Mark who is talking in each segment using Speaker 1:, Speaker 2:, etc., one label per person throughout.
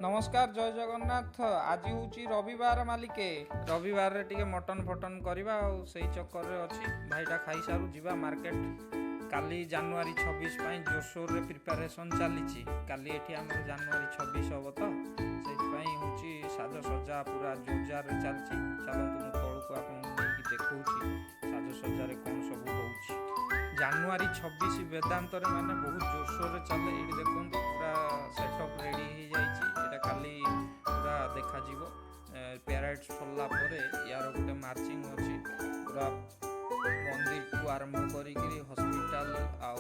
Speaker 1: नमस्कार जय जगन्नाथ। आज हूँ रविवार मालिके रविवार टे मटन फटन करवा से चक्कर अच्छी भाईटा खाई सारू जीवा मार्केट। काली जनवरी 26 जोरसोर रे प्रिपारेसन चली काली एठी आम जनवरी 26 हम तो से साजसजा पूरा जोरजार चलती। चलतु तौक आपको देखा साजसजा कौन सब हो जनवरी 26 वेदांत माने बहुत जोरसोर चले। ये देखो पूरा सेटअप रेडी हो जाए काली पूरा देखा पैरेड सरला यार गोटे मार्चिंग अच्छी पूरा मंदिर को आरंभ करी हॉस्पिटल आउ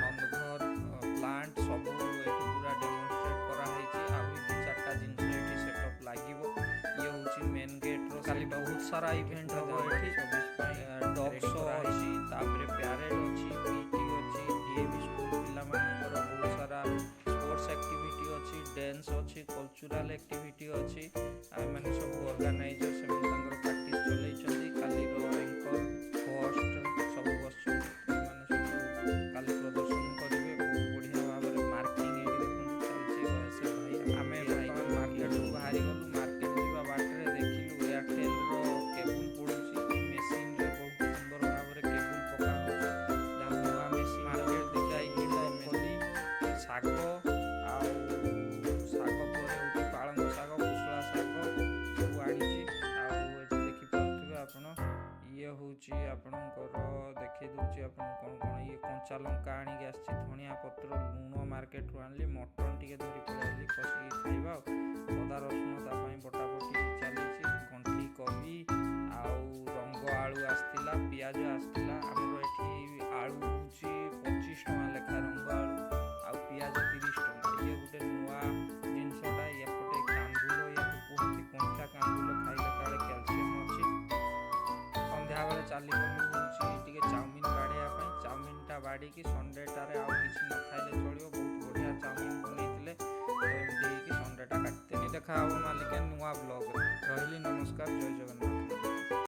Speaker 1: नंदघर प्लांट सब पूरा डेमोन्स्ट्रेट कराई। आहरी 2-4टा जिनस ये सेटअप लगे। ये हूँ मेन गेट रो काली बहुत सारा इवेंट हम ये डॉग शो अच्छी प्यारेड अच्छी पीटी अच्छी डीएवी स्कूल पिला बहुत सारा स्पोर्ट्स एक्टिविटी अच्छी डांस अच्छी कल्चरल एक्टिविटी अच्छी मैंने सब ऑर्गेनाइजर से प्रैक्टिस चलई काली एंकर होस्ट सब बस काली प्रदर्शन करेंगे बहुत बढ़िया भाव में मार्किंग चलती भाई आम मार्केट को बाहरी गलु मार्केट जावा बाटर देखिलु एयरटेल केबुल पड़ुची मेसीन बहुत सुंदर भाव में केबुल पका जहाँ नुआ मेसीन मार्केट देखा शाग पालंग शाग कुशला शाग सब आनी देखिपे आपण ये हूँ आपणकर देखी दूसरी आप कौन कौन ये कंचा लंका आणिक आसी धनिया पत्र लुण मार्केट रू आनी मटन टी धरी पड़े कषिक खाइबा अदा रसुण बटाबटी चली गंठी कोबी आउ रंग आलू आसला पियाज आसला आमर ये आलू हूँ 25 टका लेखा रंग आलू आउ पियाज 30 टका। ये गोटे नुआ जिनसटा एपटे कांदुल या कहते कंचा कांदुल खाइले काले कैल्शियम अच्छी। संध्या बेले चली गलु चाउमिन बाड़ाई चाउमिनटा बाड़ी संडेटार आउ कि न खाइले चलो बहुत बढ़िया चाउमिन बनई तो एमती संडेटा काटते देखा मालिका नुआ ब्लॉग रही। नमस्कार जय जगन्नाथ।